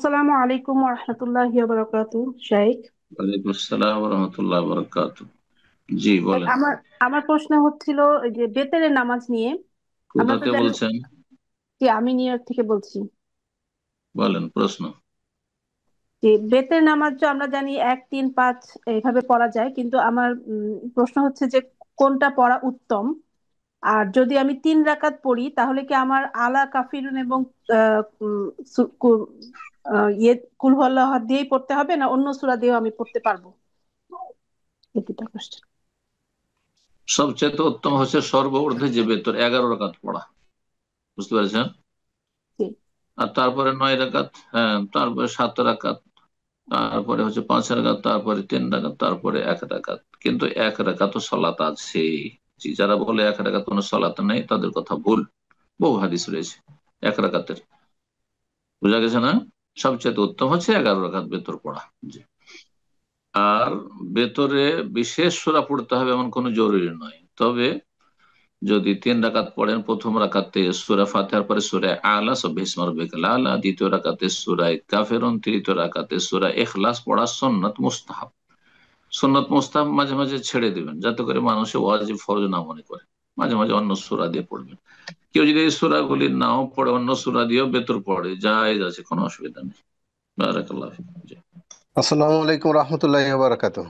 আসসালামু আলাইকুম ওয়া রাহমাতুল্লাহি ওয়া বারাকাতুহু। শাইখ, ওয়ালাইকুম আসসালাম ওয়া রাহমাতুল্লাহি ওয়া বারাকাতুহু। জি বলেন। আমার আমার প্রশ্ন হচ্ছিল এই যে বেতের নামাজ নিয়ে। আমরা তো কোথাতে জানি বলছেন? যে আমি নিউ ইয়র্ক থেকে বলছি বলেন প্রশ্ন। যে বেতের নামাজ তো আমরা জানি 1 3 5 এইভাবে পড়া যায়, কিন্তু আমার প্রশ্ন হচ্ছে যে কোনটা পড়া উত্তম। আর যদি আমি 3 রাকাত পড়ি তাহলে কি আমার আলা কাফিরুন এবং আহ, উম, সু- কু- কুল হুয়াল্লাহু আহাদ দিয়েই পড়তে হবে, না অন্য সূরা দিয়েও আমি পড়তে পারবো? এই দুটা কোশ্চেন। সবচেয়ে উত্তম হচ্ছে সর্ব ঊর্ধ্বে যে বেতর 11 রাকাত পড়া, বুঝতে পেরেছেন? আর তারপরে 9 রাকাত, হ্যাঁ তারপরে 7 রাকাত, তারপরে হচ্ছে 5 রাকাত, তারপরে 3 রাকাত, তারপরে 1 রাকাত। কিন্তু 1 রাকাত সলাত আছে। জি, যারা বলে 1 রাকাত কোনো সলাত নেই তাদের কথা ভুল। বহু হাদিস রয়েছে 1 রাকাতের। বুঝা গেছে না? সবচেয়ে উত্তম হচ্ছে 11 রাকাত বেতর পড়া। জি। আর ভেতরে বিশেষ সূরা পড়তে হবে এমন কোনো জরুরি নয়, তবে যদি 3 রাকাত পড়েন, প্রথম রাকাতে সূরা ফাতিহার পরে সূরা আলা সাব্বিহ ইসমা রাব্বিকাল আলা, দ্বিতীয় রাকাতে সূরা কাফিরুন, তৃতীয় রাকাতে সূরা ইখলাস পড়া সুন্নাত মুস্তাহাব। সুন্নাত মুস্তাহাব মাঝে মাঝে ছেড়ে দিবেন, যাতে করে মানুষে ওয়াজিব ফরজ না মনে করে। মাঝে মাঝে অন্য সূরা দিয়ে পড়বেন। কেউ যদি এই সূরাগুলি নাও পড়ে, অন্য সূরা দিয়েও বেতর পড়ে, জায়েজ আছে, কোনো অসুবিধা নেই। বারাকাল্লাহ ফিক। জি। আসসালামু আলাইকুম রহমতুল্লাহ বারাকাতু।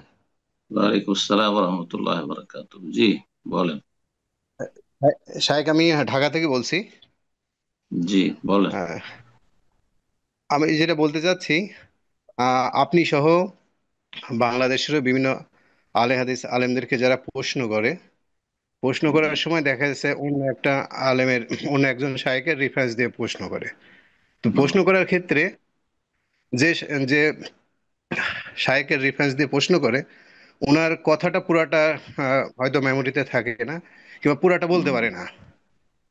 ওয়ালাইকুম আসসালাম ওয়া রাহমাতুল্লাহি ওয়া বারাকাতুহু। জি বলেন। শাহেক, আমি ঢাকা থেকে বলছি। জি বলেন। আহ, আমি যেটা বলতে চাচ্ছি, আপনি সহ বাংলাদেশেরও বিভিন্ন আলে হাদিস আলেমদেরকে যারা প্রশ্ন জি। করার সময় দেখা যাচ্ছে অন্য একজন শায়েকের রেফারেন্স দিয়ে প্রশ্ন করে। তো হুম, প্রশ্ন করার ক্ষেত্রে যে যে শায়েকের রেফারেন্স দিয়ে প্রশ্ন করে, ওনার কথাটা পুরাটা হয়তো মেমোরিতে থাকে না, কিংবা পুরাটা বলতে হুম, পারে না। হুম,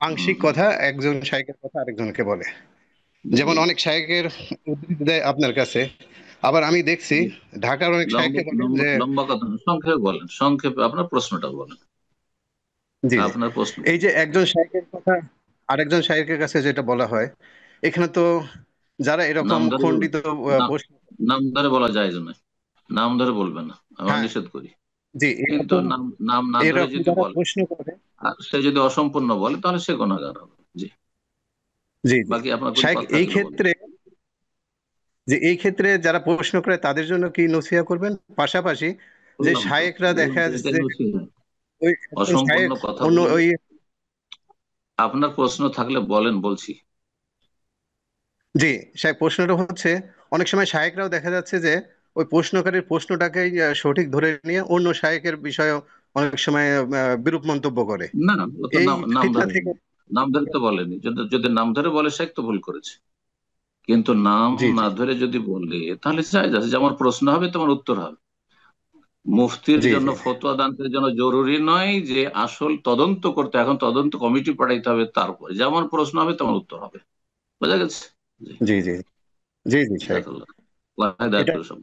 আংশিক হুম। কথা একজন শায়েকের কথা আরেকজনকে বলে। জি, যেমন অনেক শায়েকের উদ্ধৃতি দেয় আপনার কাছে, আবার আমি দেখছি জি। ঢাকার অনেক লম্বা শায়েখে বলেন লম্বা যে লম্বা কথা না, সংক্ষেপে বলেন, সংক্ষেপে আপনার প্রশ্নটা বলেন। জি জি, আপনার প্রশ্ন। এই যে একজন শায়েখের কথা আরেকজন শায়েখের কাছে যেটা বলা হয়, এখানে তো যারা এরকম নাম ধরে বলবেন। খণ্ডিত নাম প্রশ্ন, নাম ধরে বলা যায় না। নাম ধরে বলবেন না, আমরা হ্যাঁ, নিষেধ করি। জি, কিন্তু এরকম নাম নাম না ধরে এরকম যদি যারা বলে, প্রশ্ন করে, আর সে যদি অসম্পূর্ণ বলে তাহলে সে গুনাহগার হবে। জি। জি জি, বাকি আপনার কোনো শায়েখ কথা এই থাকলে বলুন। ক্ষেত্রে, যারা প্রশ্ন করে তাদের জন্য কি নসিহত করবেন? পাশাপাশি যে বললাম তো, শায়েখরা দেখা যাচ্ছে এটাই যে নসিহত। ওই একজন অসম্পূর্ণ শায়েখ কথা অন্য বললে, ওই, আপনার প্রশ্ন থাকলে বলেন, বলছি। জি, প্রশ্নটা হচ্ছে, অনেক সময় শায়েকরাও দেখা যাচ্ছে যে ওই প্রশ্নকারীর প্রশ্নটাকেই সঠিক ধরে নিয়ে অন্য শায়েকের বিষয়ে অনেক সময় বিরূপ মন্তব্য করে। না, ও তো এই নাম নাম ফিতনা ধরে থেকে, নাম ধরে তো বলেনি। যদি যদি নাম ধরে বলে সে তো ভুল করেছে। কিন্তু নাম জি না জি ধরে যদি বলে তাহলে জায়েজ আছে, যেমন প্রশ্ন হবে তেমন উত্তর হবে। মুফতির জি জন্য, জি ফতোয়া দানকারীর জন্য জরুরি নয় যে আসল তদন্ত করতে, এখন তদন্ত কমিটি পাঠাইতে হবে, তারপরে যেমন প্রশ্ন হবে তেমন উত্তর হবে। বোঝা গেছে? জি। জি জি জি জি শায়েক, জাযাকাল্লাহ। আল্লাহ হেদায়েত এটা করে সব।